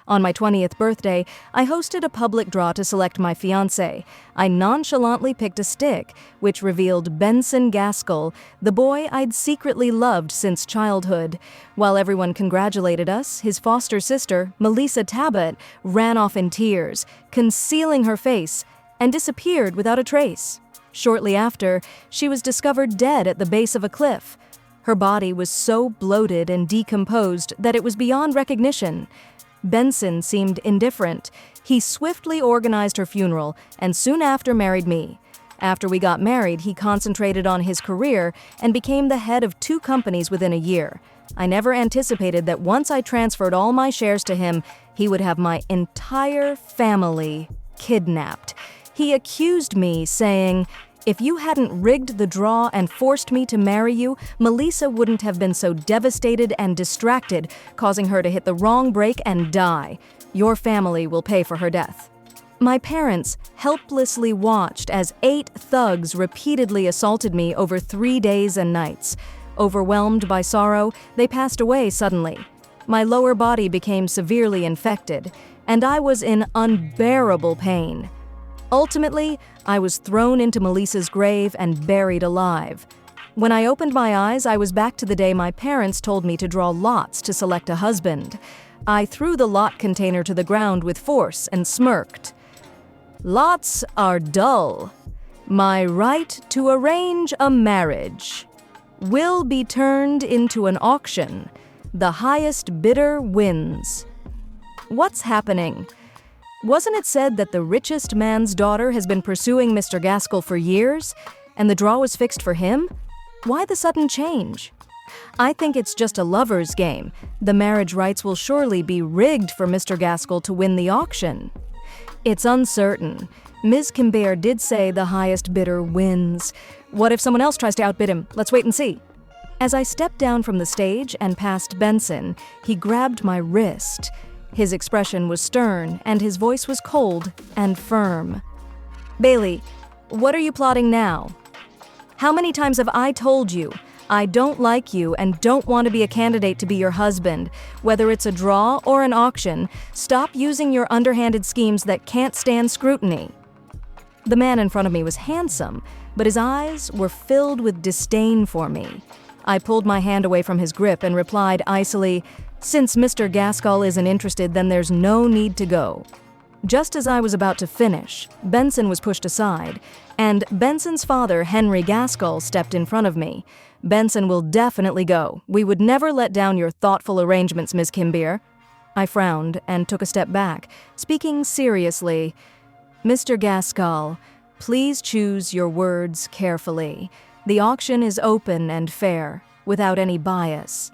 On my 20th birthday, I hosted a public draw to select my fiancé. I nonchalantly picked a stick, which revealed Benson Gaskal, the boy I'd secretly loved since childhood. While everyone congratulated us, his foster sister, Melisa Tabot, ran off in tears, concealing her face, and disappeared without a trace. Shortly after, she was discovered dead at the base of a cliff. Her body was so bloated and decomposed that it was beyond recognition. Benson seemed indifferent. He swiftly organized her funeral and soon after married me. After we got married, he concentrated on his career and became the head of 2 companies within a year. I never anticipated that once I transferred all my shares to him, he would have my entire family kidnapped. He accused me, saying, "If you hadn't rigged the draw and forced me to marry you, Melisa wouldn't have been so devastated and distracted, causing her to hit the wrong brake and die. Your family will pay for her death." My parents helplessly watched as 8 thugs repeatedly assaulted me over 3 days and nights. Overwhelmed by sorrow, they passed away suddenly. My lower body became severely infected, and I was in unbearable pain. Ultimately, I was thrown into Melisa's grave and buried alive. When I opened my eyes, I was back to the day my parents told me to draw lots to select a husband. I threw the lot container to the ground with force and smirked. "Lots are dull. My right to arrange a marriage will be turned into an auction. The highest bidder wins." What's happening? Wasn't it said that the richest man's daughter has been pursuing Mr. Gaskal for years, and the draw was fixed for him? Why the sudden change? I think it's just a lover's game. The marriage rights will surely be rigged for Mr. Gaskal to win the auction. It's uncertain. Ms. Kimber did say the highest bidder wins. What if someone else tries to outbid him? Let's wait and see. As I stepped down from the stage and past Benson, he grabbed my wrist. His expression was stern, and his voice was cold and firm. "Bailey, what are you plotting now? How many times have I told you I don't like you and don't want to be a candidate to be your husband? Whether it's a draw or an auction, stop using your underhanded schemes that can't stand scrutiny." The man in front of me was handsome, but his eyes were filled with disdain for me. I pulled my hand away from his grip and replied icily, "Since Mr. Gaskal isn't interested, then there's no need to go." Just as I was about to finish, Benson was pushed aside, and Benson's father, Henry Gaskal, stepped in front of me. "Benson will definitely go. We would never let down your thoughtful arrangements, Ms. Kimber." I frowned and took a step back, speaking seriously. "Mr. Gaskal, please choose your words carefully. The auction is open and fair, without any bias.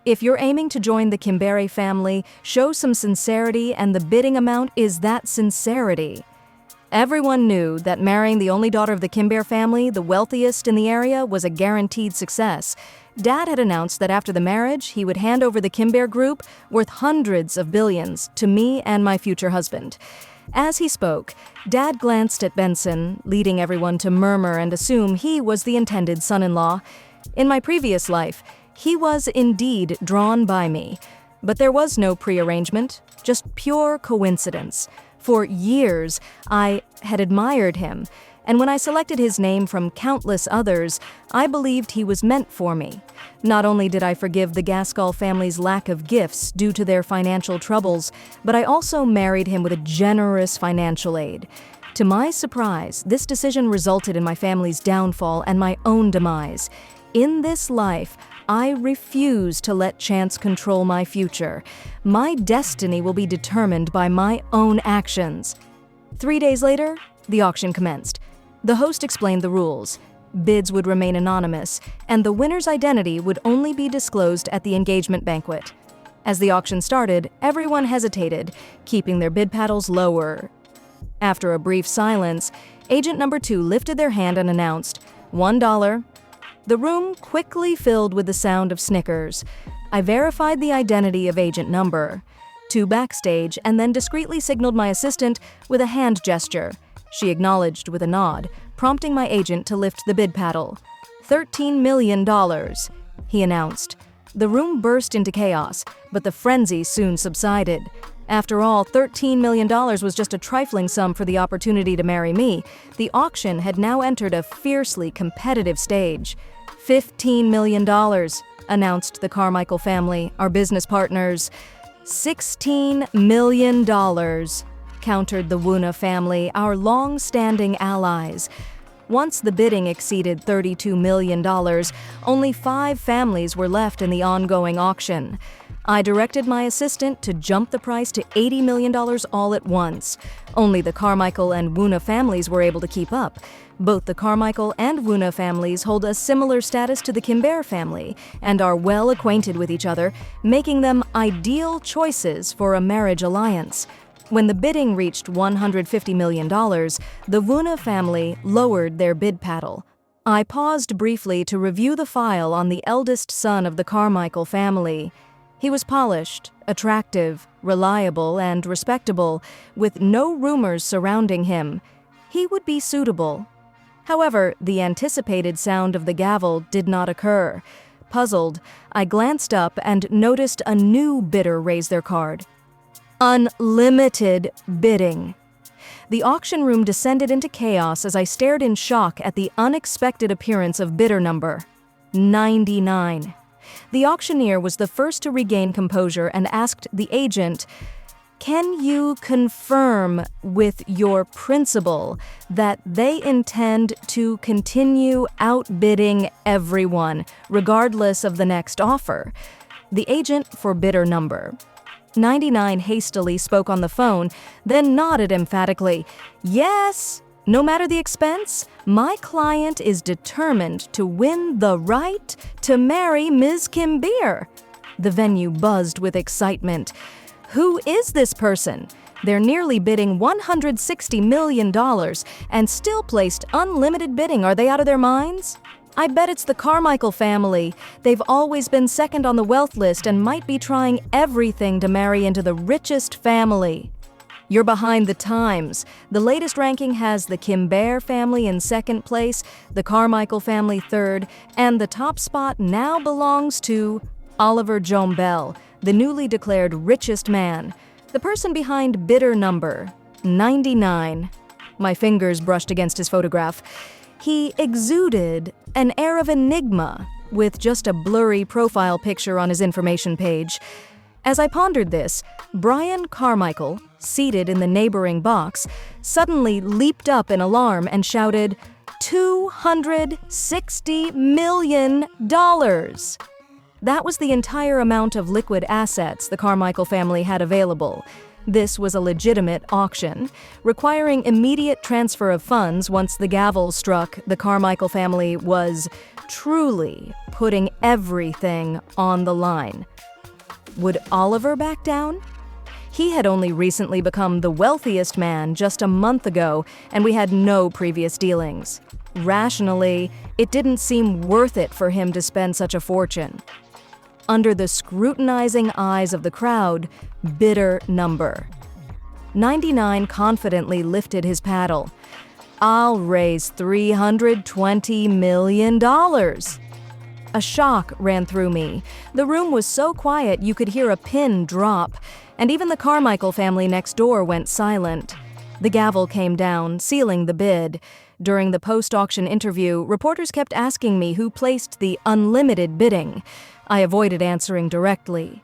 If you're aiming to join the Kimber family, show some sincerity, and the bidding amount is that sincerity." Everyone knew that marrying the only daughter of the Kimber family, the wealthiest in the area, was a guaranteed success. Dad had announced that after the marriage, he would hand over the Kimber Group, worth hundreds of billions, to me and my future husband. As he spoke, Dad glanced at Benson, leading everyone to murmur and assume he was the intended son-in-law. In my previous life, he was indeed drawn by me, but there was no prearrangement, just pure coincidence. For years, I had admired him, and when I selected his name from countless others, I believed he was meant for me. Not only did I forgive the Gaskal family's lack of gifts due to their financial troubles, but I also married him with a generous financial aid. To my surprise, this decision resulted in my family's downfall and my own demise. In this life, I refuse to let chance control my future. My destiny will be determined by my own actions. 3 days later, the auction commenced. The host explained the rules. Bids would remain anonymous, and the winner's identity would only be disclosed at the engagement banquet. As the auction started, everyone hesitated, keeping their bid paddles lower. After a brief silence, agent number 2 lifted their hand and announced, $1. The room quickly filled with the sound of snickers. I verified the identity of agent number 2 backstage and then discreetly signaled my assistant with a hand gesture. She acknowledged with a nod, prompting my agent to lift the bid paddle. $13 million, he announced. The room burst into chaos, but the frenzy soon subsided. After all, $13 million was just a trifling sum for the opportunity to marry me. The auction had now entered a fiercely competitive stage. $15 million, announced the Carmichael family, our business partners. $16 million, countered the Wuna family, our long-standing allies. Once the bidding exceeded $32 million, only 5 families were left in the ongoing auction. I directed my assistant to jump the price to $80 million all at once. Only the Carmichael and Wuna families were able to keep up. Both the Carmichael and Wuna families hold a similar status to the Kimbare family and are well acquainted with each other, making them ideal choices for a marriage alliance. When the bidding reached $150 million, the Wuna family lowered their bid paddle. I paused briefly to review the file on the eldest son of the Carmichael family. He was polished, attractive, reliable, and respectable, with no rumors surrounding him. He would be suitable. However, the anticipated sound of the gavel did not occur. Puzzled, I glanced up and noticed a new bidder raise their card. Unlimited bidding. The auction room descended into chaos as I stared in shock at the unexpected appearance of bidder number 99. The auctioneer was the first to regain composure and asked the agent, "Can you confirm with your principal that they intend to continue outbidding everyone, regardless of the next offer?" The agent for bidder number 99 hastily spoke on the phone, then nodded emphatically. "Yes, no matter the expense, my client is determined to win the right to marry Ms. Kimbare." The venue buzzed with excitement. Who is this person? They're nearly bidding $160 million and still placed unlimited bidding. Are they out of their minds? I bet it's the Carmichael family. They've always been second on the wealth list and might be trying everything to marry into the richest family. You're behind the times. The latest ranking has the Kimbare family in second place, the Carmichael family third, and the top spot now belongs to Oliver Jombel, the newly declared richest man, the person behind bidder number 99. My fingers brushed against his photograph. He exuded an air of enigma, with just a blurry profile picture on his information page. As I pondered this, Brian Carmichael, seated in the neighboring box, suddenly leaped up in alarm and shouted, $260 million! That was the entire amount of liquid assets the Carmichael family had available. This was a legitimate auction, requiring immediate transfer of funds once the gavel struck. The Carmichael family was truly putting everything on the line. Would Oliver back down? He had only recently become the wealthiest man just a month ago, and we had no previous dealings. Rationally, it didn't seem worth it for him to spend such a fortune. Under the scrutinizing eyes of the crowd, bidder number 99 confidently lifted his paddle. "I'll raise $320 million. A shock ran through me. The room was so quiet you could hear a pin drop, and even the Carmichael family next door went silent. The gavel came down, sealing the bid. During the post-auction interview, reporters kept asking me who placed the unlimited bidding. I avoided answering directly.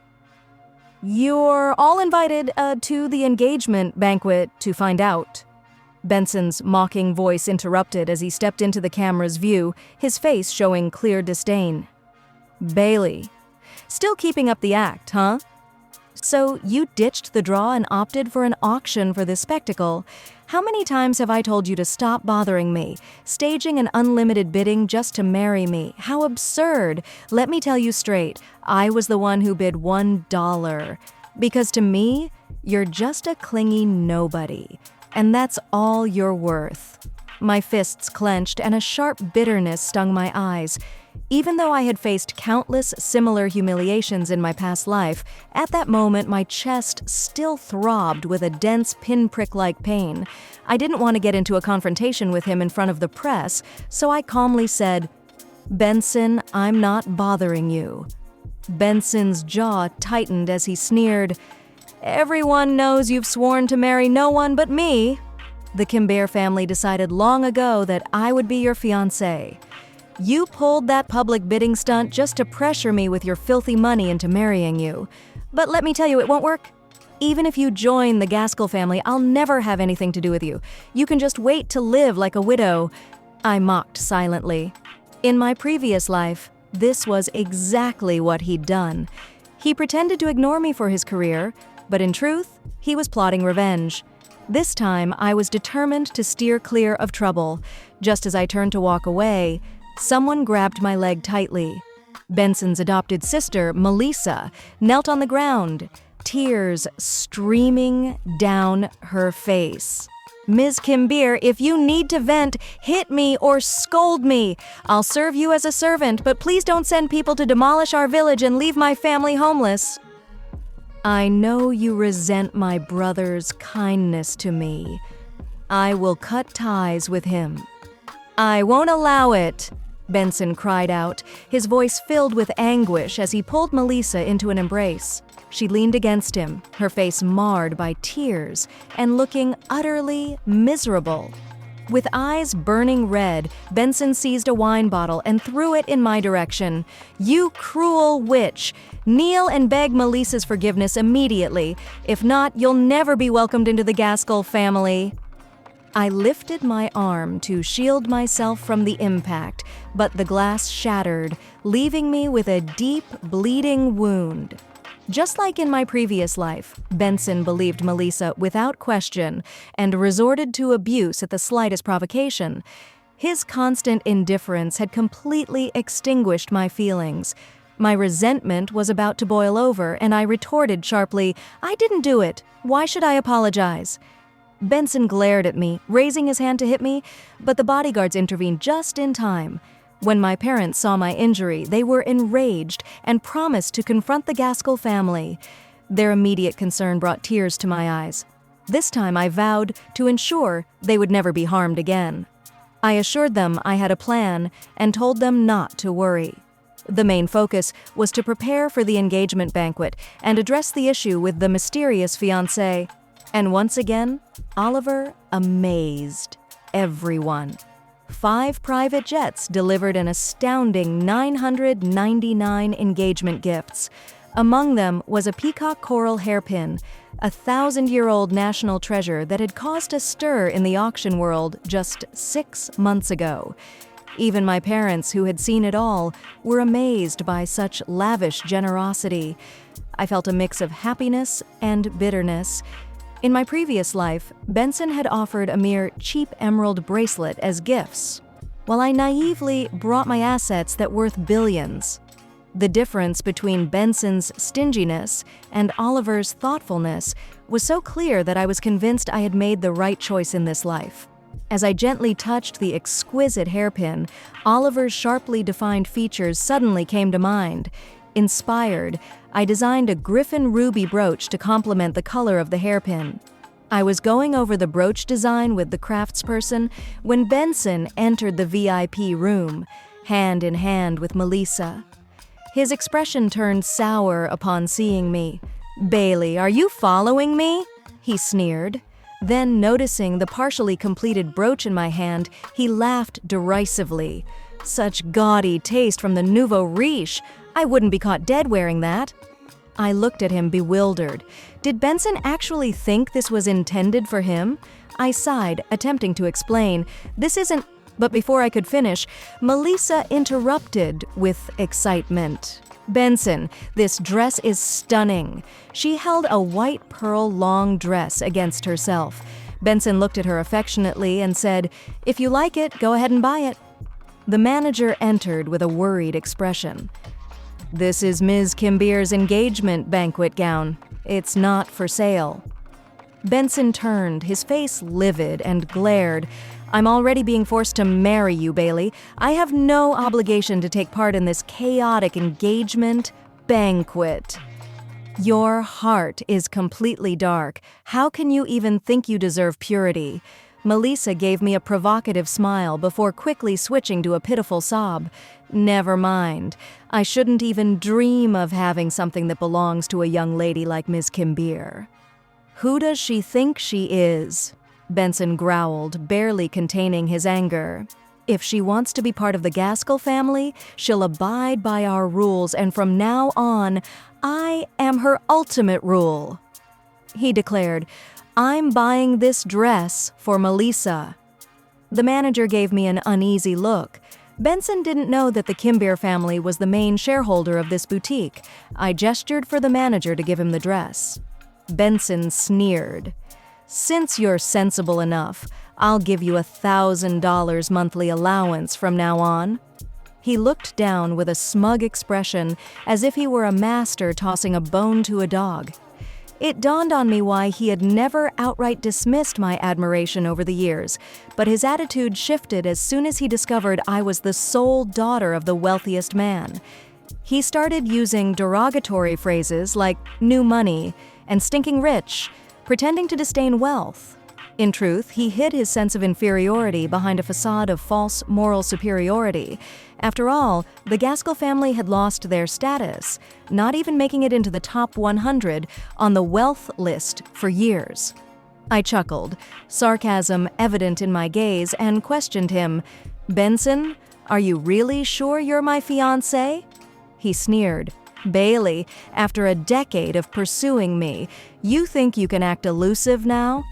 "You're all invited to the engagement banquet to find out." Benson's mocking voice interrupted as he stepped into the camera's view, his face showing clear disdain. "Bailey, still keeping up the act, huh? So you ditched the draw and opted for an auction for this spectacle. How many times have I told you to stop bothering me, staging an unlimited bidding just to marry me? How absurd! Let me tell you straight, I was the one who bid $1. Because to me, you're just a clingy nobody. And that's all you're worth." My fists clenched and a sharp bitterness stung my eyes. Even though I had faced countless similar humiliations in my past life, at that moment my chest still throbbed with a dense pinprick-like pain. I didn't want to get into a confrontation with him in front of the press, so I calmly said, "Benson, I'm not bothering you." Benson's jaw tightened as he sneered, Everyone knows you've sworn to marry no one but me. The Kimbare family decided long ago that I would be your fiancé. You pulled that public bidding stunt just to pressure me with your filthy money into marrying you. But let me tell you, it won't work. Even if you join the Gaskal family, I'll never have anything to do with you. You can just wait to live like a widow. I mocked silently. In my previous life, this was exactly what he'd done. He pretended to ignore me for his career, but in truth, he was plotting revenge. This time, I was determined to steer clear of trouble. Just as I turned to walk away, someone grabbed my leg tightly. Benson's adopted sister, Melisa, knelt on the ground, tears streaming down her face. Ms. Kimbare, if you need to vent, hit me or scold me. I'll serve you as a servant, but please don't send people to demolish our village and leave my family homeless. I know you resent my brother's kindness to me. I will cut ties with him. I won't allow it, Benson cried out, his voice filled with anguish as he pulled Melisa into an embrace. She leaned against him, her face marred by tears and looking utterly miserable. With eyes burning red, Benson seized a wine bottle and threw it in my direction. You cruel witch! Kneel and beg Melisa's forgiveness immediately. If not, you'll never be welcomed into the Gaskal family. I lifted my arm to shield myself from the impact, but the glass shattered, leaving me with a deep, bleeding wound. Just like in my previous life, Benson believed Melisa without question and resorted to abuse at the slightest provocation. His constant indifference had completely extinguished my feelings. My resentment was about to boil over, and I retorted sharply, "I didn't do it. Why should I apologize?" Benson glared at me, raising his hand to hit me, but the bodyguards intervened just in time. When my parents saw my injury, they were enraged and promised to confront the Gaskal family. Their immediate concern brought tears to my eyes. This time I vowed to ensure they would never be harmed again. I assured them I had a plan and told them not to worry. The main focus was to prepare for the engagement banquet and address the issue with the mysterious fiancé. And once again, Oliver amazed everyone. 5 private jets delivered an astounding 999 engagement gifts. Among them was a peacock coral hairpin, a 1,000-year-old national treasure that had caused a stir in the auction world just 6 months ago. Even my parents, who had seen it all, were amazed by such lavish generosity. I felt a mix of happiness and bitterness. In my previous life, Benson had offered a mere cheap emerald bracelet as gifts, while I naively brought my assets that worth billions. The difference between Benson's stinginess and Oliver's thoughtfulness was so clear that I was convinced I had made the right choice in this life. As I gently touched the exquisite hairpin, Oliver's sharply defined features suddenly came to mind. Inspired, I designed a griffin ruby brooch to complement the color of the hairpin. I was going over the brooch design with the craftsperson when Benson entered the VIP room, hand in hand with Melisa. His expression turned sour upon seeing me. "Bailey, are you following me?" he sneered. Then, noticing the partially completed brooch in my hand, he laughed derisively. "Such gaudy taste from the nouveau riche. I wouldn't be caught dead wearing that." I looked at him bewildered. Did Benson actually think this was intended for him? I sighed, attempting to explain. "This isn't—" But before I could finish, Melisa interrupted with excitement. "Benson, this dress is stunning." She held a white pearl long dress against herself. Benson looked at her affectionately and said, "If you like it, go ahead and buy it." The manager entered with a worried expression. "This is Ms. Kimbare's engagement banquet gown. It's not for sale." Benson turned, his face livid, and glared. "I'm already being forced to marry you, Bailey. I have no obligation to take part in this chaotic engagement banquet." "Your heart is completely dark. How can you even think you deserve purity?" Melisa gave me a provocative smile before quickly switching to a pitiful sob. "Never mind. I shouldn't even dream of having something that belongs to a young lady like Ms. Kimbare." "Who does she think she is?" Benson growled, barely containing his anger. "If she wants to be part of the Gaskal family, she'll abide by our rules, and from now on, I am her ultimate rule." He declared, "I'm buying this dress for Melisa." The manager gave me an uneasy look. Benson didn't know that the Kimbeer family was the main shareholder of this boutique. I gestured for the manager to give him the dress. Benson sneered. "Since you're sensible enough, I'll give you $1,000 monthly allowance from now on." He looked down with a smug expression, as if he were a master tossing a bone to a dog. It dawned on me why he had never outright dismissed my admiration over the years, but his attitude shifted as soon as he discovered I was the sole daughter of the wealthiest man. He started using derogatory phrases like new money and stinking rich, pretending to disdain wealth. In truth, he hid his sense of inferiority behind a facade of false moral superiority. After all, the Gaskal family had lost their status, not even making it into the top 100 on the wealth list for years. I chuckled, sarcasm evident in my gaze, and questioned him. "Benson, are you really sure you're my fiancé?" He sneered. "Bailey, after a decade of pursuing me, you think you can act elusive now?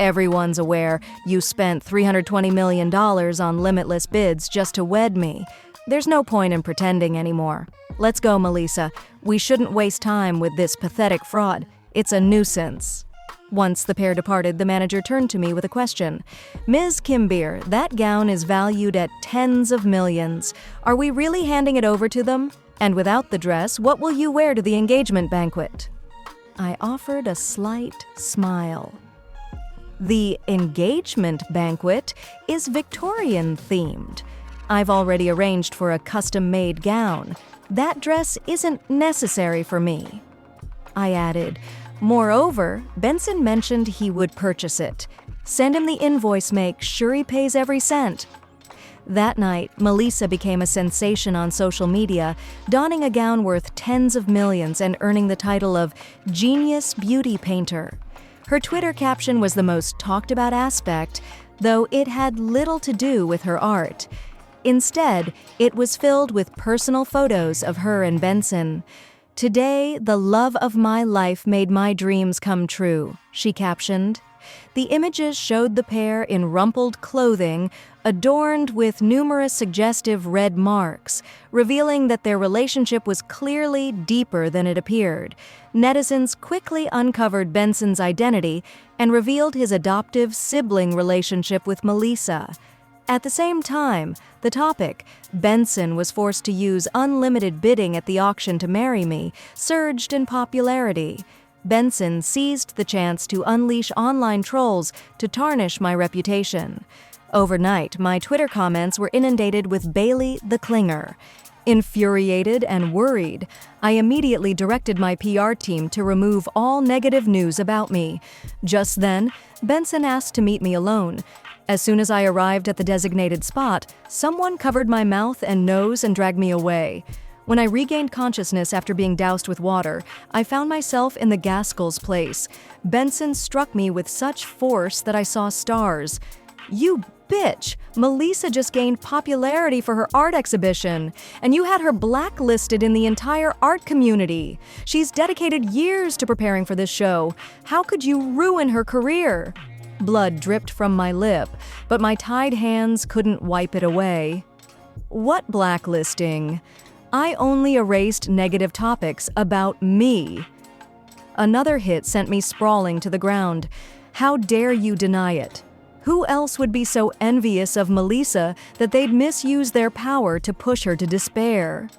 Everyone's aware you spent $320 million on limitless bids just to wed me. There's no point in pretending anymore. Let's go, Melisa. We shouldn't waste time with this pathetic fraud. It's a nuisance." Once the pair departed, the manager turned to me with a question. "Ms. Kimbeer, that gown is valued at tens of millions. Are we really handing it over to them? And without the dress, what will you wear to the engagement banquet?" I offered a slight smile. "The engagement banquet is Victorian-themed. I've already arranged for a custom-made gown. That dress isn't necessary for me." I added, "Moreover, Benson mentioned he would purchase it. Send him the invoice, make sure he pays every cent." That night, Melisa became a sensation on social media, donning a gown worth tens of millions and earning the title of Genius Beauty Painter. Her Twitter caption was the most talked-about aspect, though it had little to do with her art. Instead, it was filled with personal photos of her and Benson. "Today, the love of my life made my dreams come true," she captioned. The images showed the pair in rumpled clothing, adorned with numerous suggestive red marks, revealing that their relationship was clearly deeper than it appeared. Netizens quickly uncovered Benson's identity and revealed his adoptive sibling relationship with Melisa. At the same time, the topic, "Benson was forced to use unlimited bidding at the auction to marry me," surged in popularity. Benson seized the chance to unleash online trolls to tarnish my reputation. Overnight, my Twitter comments were inundated with Bailey the Clinger. Infuriated and worried, I immediately directed my PR team to remove all negative news about me. Just then, Benson asked to meet me alone. As soon as I arrived at the designated spot, someone covered my mouth and nose and dragged me away. When I regained consciousness after being doused with water, I found myself in the Gaskals' place. Benson struck me with such force that I saw stars. "You bitch! Melisa just gained popularity for her art exhibition, and you had her blacklisted in the entire art community. She's dedicated years to preparing for this show. How could you ruin her career?" Blood dripped from my lip, but my tied hands couldn't wipe it away. "What blacklisting? I only erased negative topics about me." Another hit sent me sprawling to the ground. How dare you deny it? Who else would be so envious of Melisa that they'd misuse their power to push her to despair?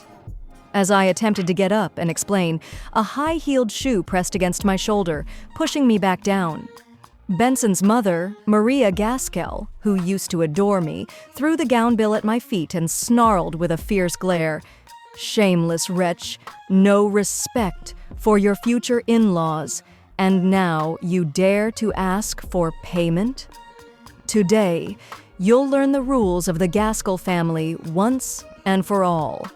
As I attempted to get up and explain, a high-heeled shoe pressed against my shoulder, pushing me back down. Benson's mother, Melisa Gaskal, who used to adore me, threw the gown bill at my feet and snarled with a fierce glare. "Shameless wretch, no respect for your future in-laws, and now you dare to ask for payment? Today, you'll learn the rules of the Gaskal family once and for all."